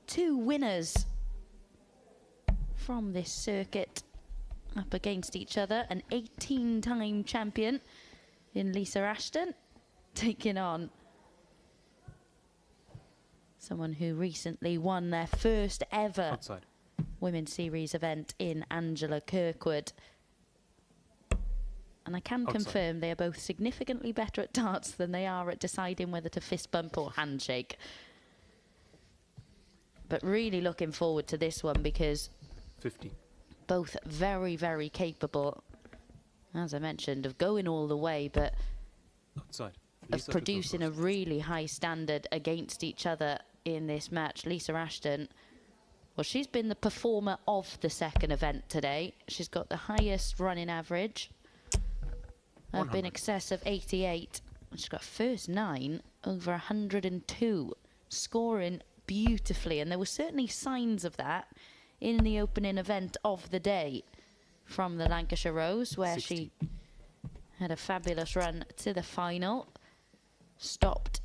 two winners from this circuit up against each other. An 18-time champion in Lisa Ashton, taking on someone who recently won their first ever Women's Series event in Angela Kirkwood. And I can confirm they are both significantly better at darts than they are at deciding whether to fist bump or handshake. But really looking forward to this one because 50. Both very, very capable, as I mentioned, of going all the way, but of producing a really high standard against each other in this match. Lisa Ashton, well, she's been the performer of the second event today. She's got the highest running average of in excess of 88. She's got first 9 over 102, scoring beautifully, and there were certainly signs of that in the opening event of the day from the Lancashire Rose, where 60. She had a fabulous run to the final, stopped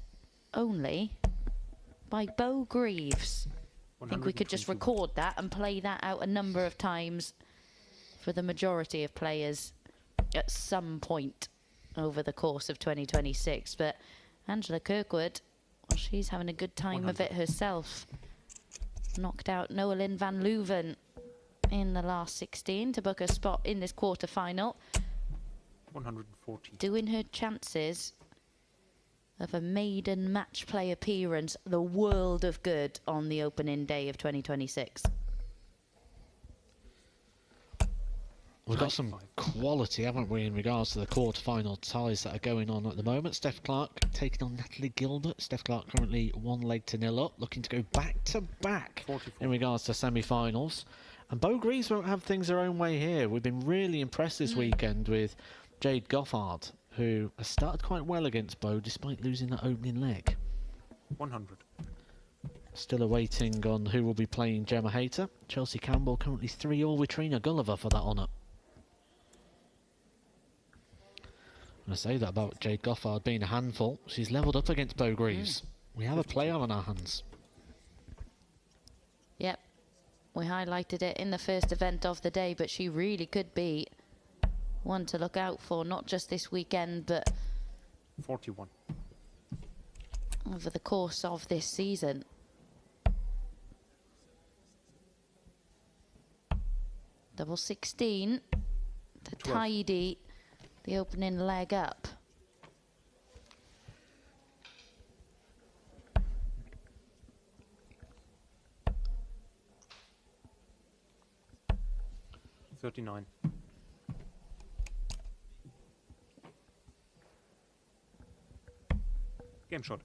only by Bo Greaves. I think we could just record that and play that out a number of times for the majority of players at some point over the course of 2026. But Angela Kirkwood, well, she's having a good time of it herself. Knocked out Noelyn van Leuven in the last 16 to book a spot in this quarter-final. 140. Doing her chances of a maiden match play appearance the world of good on the opening day of 2026. We've got some quality, haven't we, in regards to the quarter-final ties that are going on at the moment. Steph Clark taking on Natalie Gilbert. Steph Clark currently 1-0 up, looking to go back-to-back in regards to semi-finals. And Bo Greaves won't have things their own way here. We've been really impressed this weekend with Jade Goffard, who has started quite well against Bo, despite losing that opening leg. 100. Still awaiting on who will be playing Gemma Hayter. Chelsea Campbell currently 3-all with Trina Gulliver for that honour. I'm going to say that about Jade Goffard being a handful. She's levelled up against Bo Greaves. We have a player on our hands. Yep. We highlighted it in the first event of the day, but she really could be one to look out for, not just this weekend, but 41. Over the course of this season. Double 16 to 12. Tidy the opening leg up. $39. Game shot.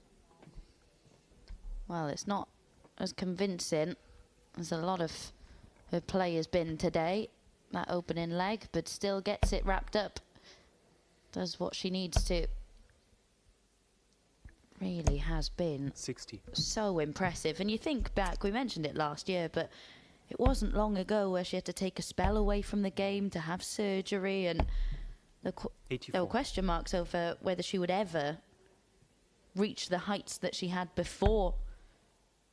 Well, it's not as convincing as a lot of her play has been today, that opening leg, but still gets it wrapped up. Does what she needs to. Really has been 60. So impressive. And you think back, we mentioned it last year, but it wasn't long ago where she had to take a spell away from the game to have surgery, and there were question marks over whether she would ever reach the heights that she had before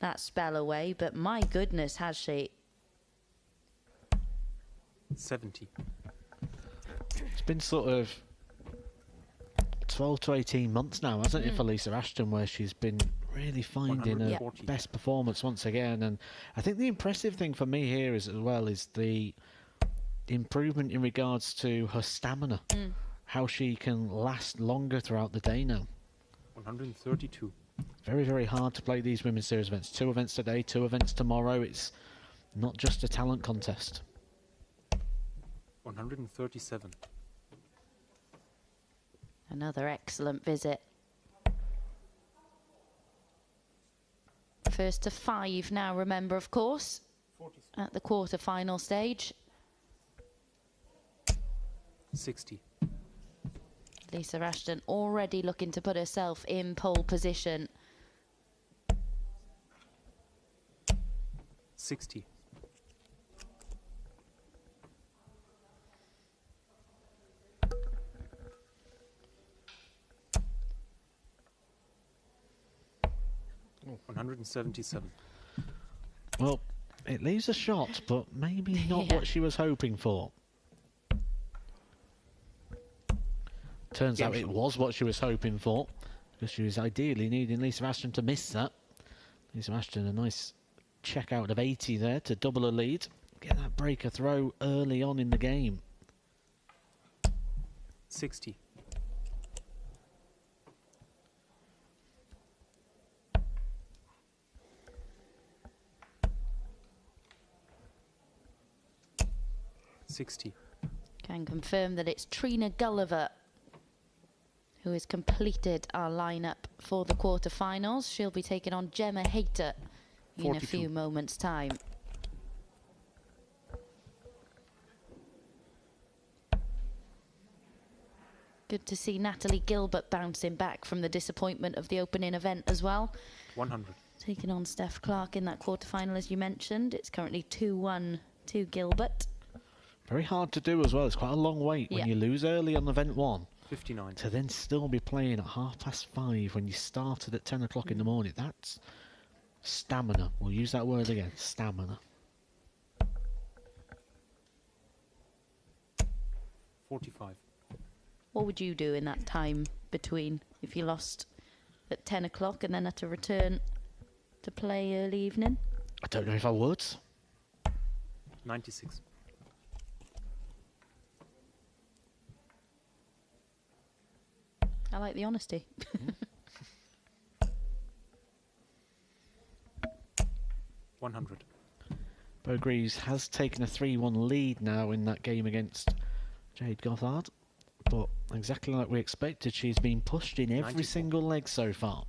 that spell away. But my goodness, has she. 70. It's been sort of 12 to 18 months now, hasn't it, for Lisa Ashton, where she's been really finding her best performance once again. And I think the impressive thing for me here is, as well, is the improvement in regards to her stamina, how she can last longer throughout the day now. 132. Very, very hard to play these Women's Series events. 2 events today, 2 events tomorrow. It's not just a talent contest. 137. Another excellent visit. First to 5 now, remember, of course, 40. At the quarter-final stage. 60. Lisa Ashton already looking to put herself in pole position. 60. $177. Well, it leaves a shot, but maybe not what she was hoping for. Turns out it was what she was hoping for, because she was ideally needing Lisa Ashton to miss that. Lisa Ashton, a nice check out of 80 there to double a lead. Get that breaker throw early on in the game. 60. Can confirm that it's Trina Gulliver who has completed our lineup for the quarterfinals. She'll be taking on Gemma Hayter in a few moments' time. Good to see Natalie Gilbert bouncing back from the disappointment of the opening event as well. 100. Taking on Steph Clark in that quarterfinal, as you mentioned. It's currently 2-1 to Gilbert. Very hard to do as well. It's quite a long wait when you lose early on event 1. 59. To then still be playing at 5:30 when you started at 10 o'clock in the morning. That's stamina. We'll use that word again. Stamina. 45. What would you do in that time between if you lost at 10 o'clock and then had to return to play early evening? I don't know if I would. 96. I like the honesty. 100. Bo Greaves has taken a 3-1 lead now in that game against Jade Gothard. But exactly like we expected, she's been pushed in every 94. single leg so far.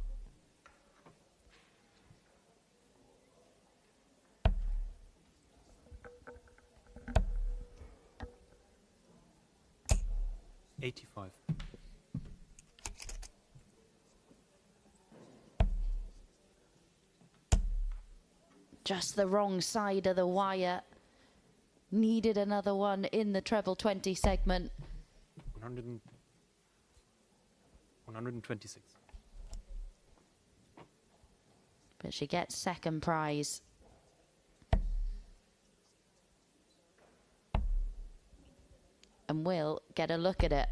$85. Just the wrong side of the wire. Needed another one in the treble 20 segment. 126. But she gets second prize. And we'll get a look at it.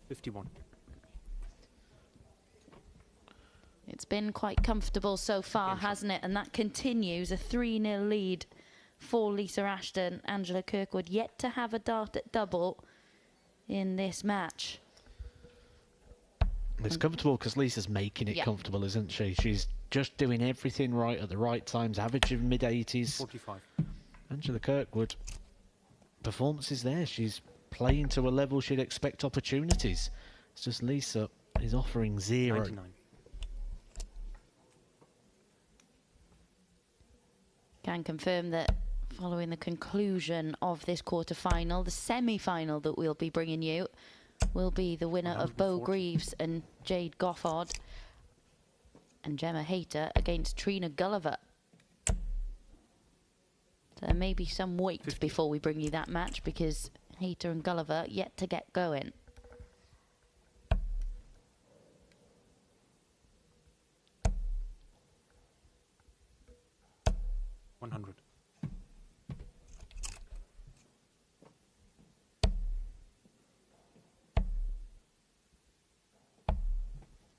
51. It's been quite comfortable so far, hasn't it? And that continues, a 3-0 lead for Lisa Ashton. Angela Kirkwood yet to have a dart at double in this match. It's comfortable because Lisa's making it comfortable, isn't she? She's just doing everything right at the right times, averaging mid-80s. 45. Angela Kirkwood, performance is there. She's playing to a level she'd expect opportunities. It's just Lisa is offering 0. 99. Can confirm that following the conclusion of this quarter-final, the semi-final that we'll be bringing you will be the winner of Bo Greaves and Jade Gothard and Gemma Hayter against Trina Gulliver. So there may be some wait 50. before we bring you that match because Hayter and Gulliver yet to get going. $100.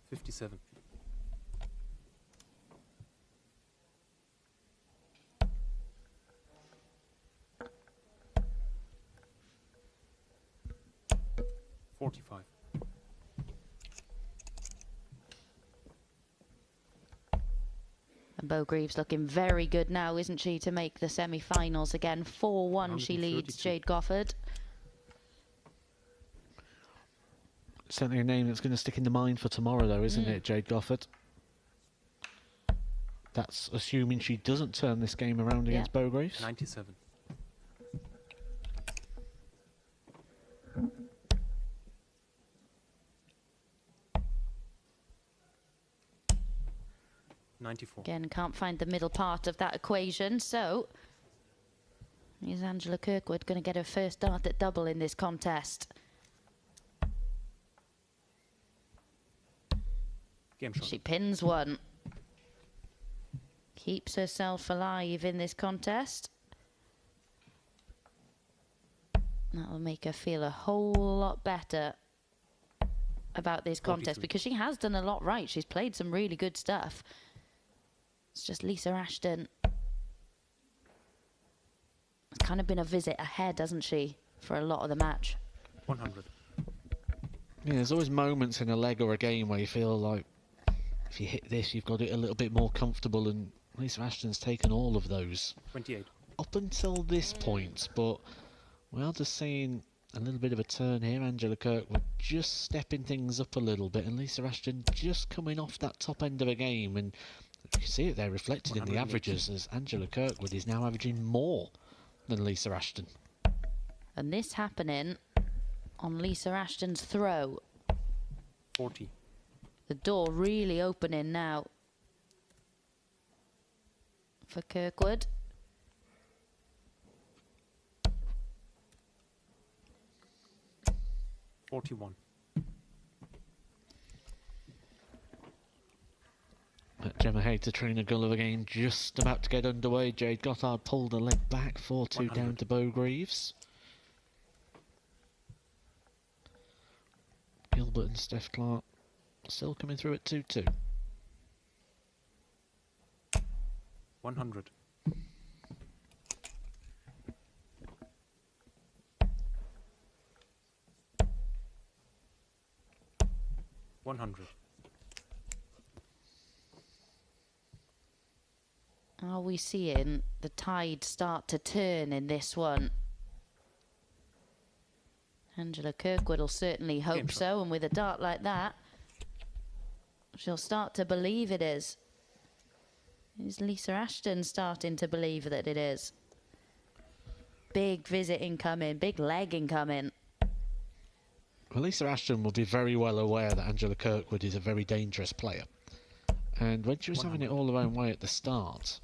57. 45. And Bo Greaves looking very good now, isn't she, to make the semi-finals again. 4-1 she leads 132. Jade Gothard. Certainly a name that's going to stick in the mind for tomorrow, though, isn't it, Jade Gothard? That's assuming she doesn't turn this game around against Bo Greaves. 97. 94. Again, can't find the middle part of that equation, so is Angela Kirkwood going to get her first dart at double in this contest? Game shot. She pins one. keeps herself alive in this contest. That'll make her feel a whole lot better about this contest, 43. because she has done a lot right. She's played some really good stuff. It's just Lisa Ashton. It's kind of been a visit ahead, hasn't she, for a lot of the match. 100. Yeah, there's always moments in a leg or a game where you feel like if you hit this, you've got it a little bit more comfortable, and Lisa Ashton's taken all of those 28. up until this point, but we are just seeing a little bit of a turn here. Angela Kirkwood just stepping things up a little bit, and Lisa Ashton just coming off that top end of a game, and you can see it there reflected in the 180. averages as Angela Kirkwood is now averaging more than Lisa Ashton. And this happening on Lisa Ashton's throw. 40. The door really opening now for Kirkwood. $41. Gemma Hayter, Trina Gulliver game just about to get underway. Jade Gothard pulled her leg back, 4-2 down 100. to Beau Greaves. Gilbert and Steph Clark still coming through at 2-2. 100. Are we seeing the tide start to turn in this one? Angela Kirkwood will certainly hope Game shot. so, and with a dart like that, she'll start to believe it is. Is Lisa Ashton starting to believe that it is? Big visit incoming, big leg incoming. Well, Lisa Ashton will be very well aware that Angela Kirkwood is a very dangerous player. And when she was having it all her own way at the start,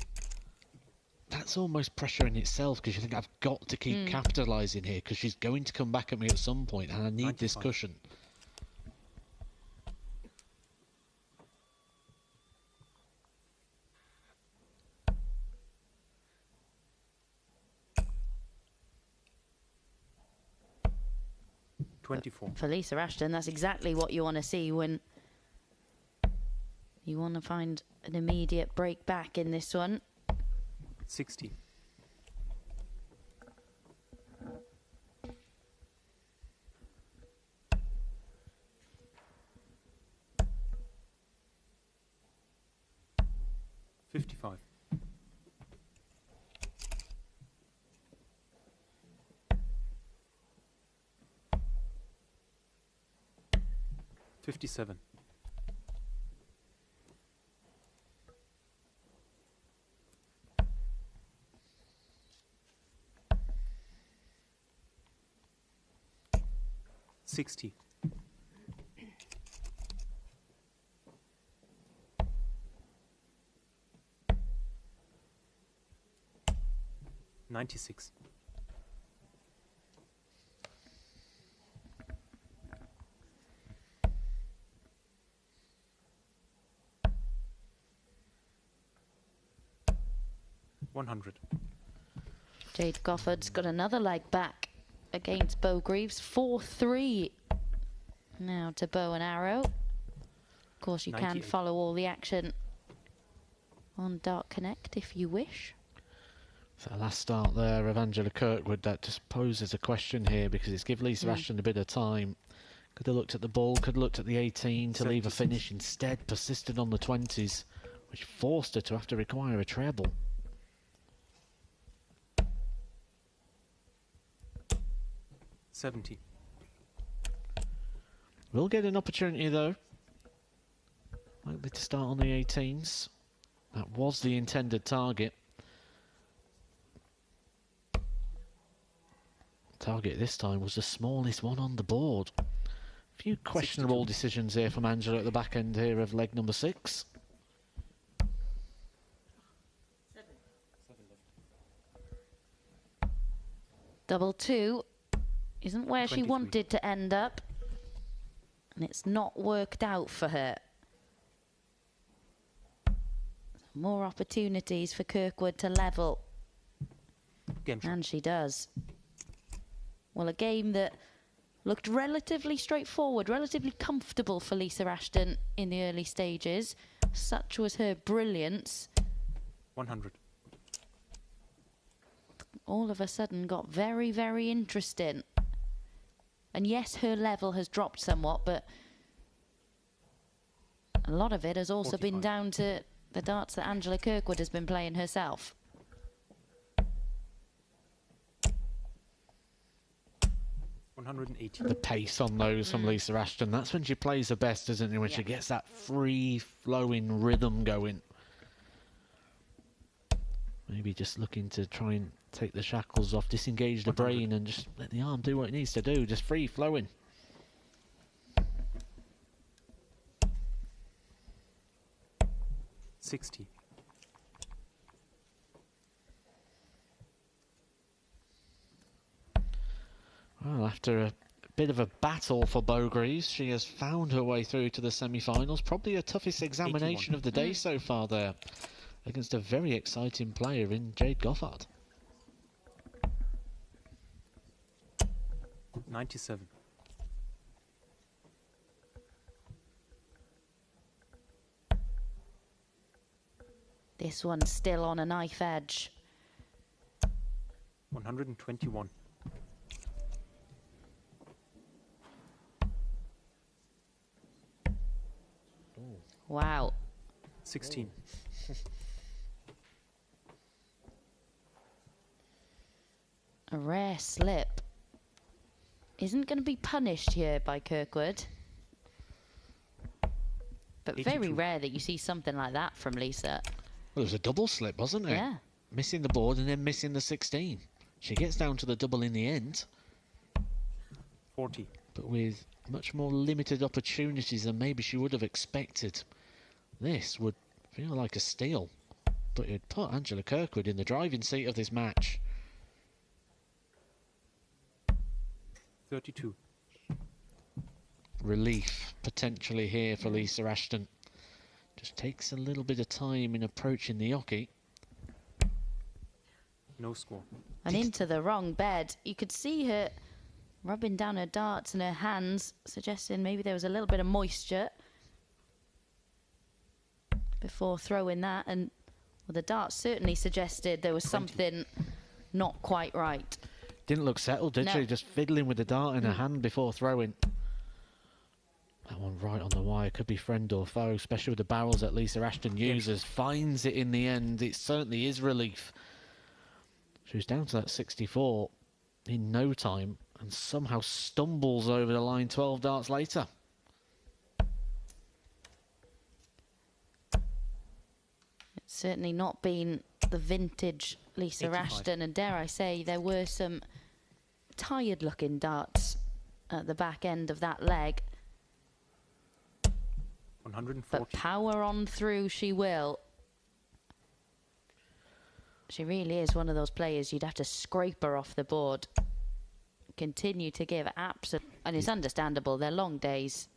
that's almost pressure in itself, because you think, I've got to keep capitalising here, because she's going to come back at me at some point, and I need this 95. cushion. For Lisa Ashton, that's exactly what you want to see when you want to find an immediate break back in this one. 60. $55. 57. 60. 96. 100. Jade Goffard's got another leg back against Beau Greaves. 4-3 now to bow and arrow. Of course, you can 98. follow all the action on Dart Connect if you wish. So last start there of Angela Kirkwood, that just poses a question here, because it's given Lisa Ashton a bit of time. Could have looked at the ball, could have looked at the 18 to leave a 76. finish. Instead, persisted on the 20s, which forced her to have to require a treble. $70. We'll get an opportunity though. Likely to start on the 18s. That was the intended target. Target this time was the smallest one on the board. A few questionable 62. decisions here from Angela at the back end here of leg number 6. Double 2 isn't where she 23. wanted to end up, and it's not worked out for her. More opportunities for Kirkwood to level. Game shot. And she does. Well, a game that looked relatively straightforward, relatively comfortable for Lisa Ashton in the early stages. Such was her brilliance. 100. All of a sudden got very, very interesting. And yes, her level has dropped somewhat, but a lot of it has also 45. been down to the darts that Angela Kirkwood has been playing herself. 180. The pace on those from Lisa Ashton, that's when she plays her best, isn't it? When she gets that free-flowing rhythm going. Maybe just looking to try and take the shackles off, disengage the 100. brain and just let the arm do what it needs to do, just free-flowing. $60. Well, after a bit of a battle for Bowgreaves, she has found her way through to the semi-finals. Probably her toughest examination 81. of the day so far there, against a very exciting player in Jade Goffard. 97. This one's still on a knife edge. 121. Wow. 16. A rare slip. Isn't going to be punished here by Kirkwood. But very 82. rare that you see something like that from Lisa. Well, it was a double slip, wasn't it? Yeah. Missing the board and then missing the 16. She gets down to the double in the end, 40. but with much more limited opportunities than maybe she would have expected. This would feel like a steal, but it'd put Angela Kirkwood in the driving seat of this match. 32. Relief potentially here for Lisa Ashton. Just takes a little bit of time in approaching the oche. No score. And into the wrong bed. You could see her rubbing down her darts and her hands, suggesting maybe there was a little bit of moisture before throwing that. And well, the darts certainly suggested there was 20. something not quite right. Didn't look settled, did No. she? Just fiddling with the dart in her hand before throwing. That one right on the wire. Could be friend or foe, especially with the barrels that Lisa Ashton uses. Finds it in the end. It certainly is relief. She was down to that 64 in no time and somehow stumbles over the line 12 darts later. It's certainly not been the vintage Lisa 85. Ashton, and dare I say there were some tired looking darts at the back end of that leg. 140. But power on through she will. She really is one of those players you'd have to scrape her off the board. Continue to give absolute, and it's understandable, they're long days.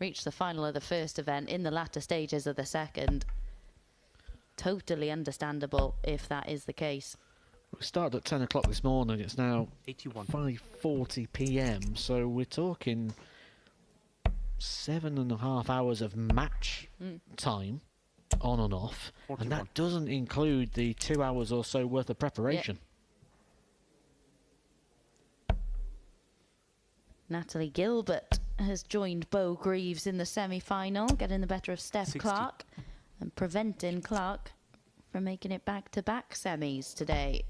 Reach the final of the first event in the latter stages of the second. Totally understandable if that is the case. We started at 10 o'clock this morning. It's now 81. 5:40 p.m. So we're talking 7.5 hours of match time on and off. 41. And that doesn't include the 2 hours or so worth of preparation. Natalie Gilbert has joined Bowgreaves in the semi-final, getting the better of Steph 60. Clark and preventing Clark from making it back-to-back semis today.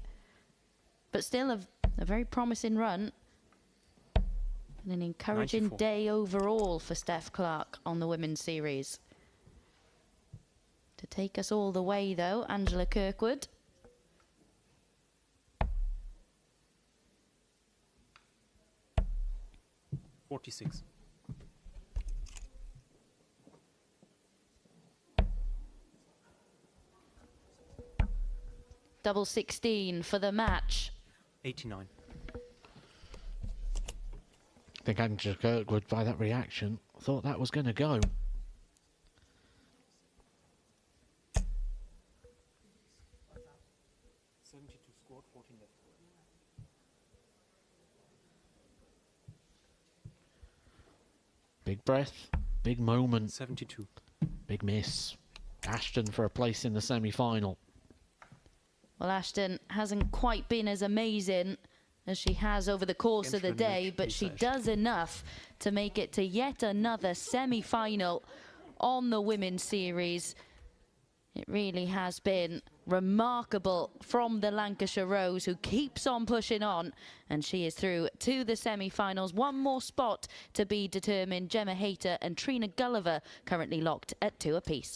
But still a very promising run and an encouraging 94. day overall for Steph Clark on the women's series. To take us all the way, though, Angela Kirkwood. $46. Double 16 for the match. 89. I think Angela Kirkwood, by that reaction, thought that was going to go. 72 scored, 14 left. Big breath, big moment, 72. big miss. Ashton for a place in the semi-final. Well, Ashton hasn't quite been as amazing as she has over the course of the day, but she does enough to make it to yet another semi-final on the Women's Series. It really has been remarkable from the Lancashire Rose, who keeps on pushing on, and she is through to the semi-finals. One more spot to be determined. Gemma Hayter and Trina Gulliver currently locked at 2 apiece.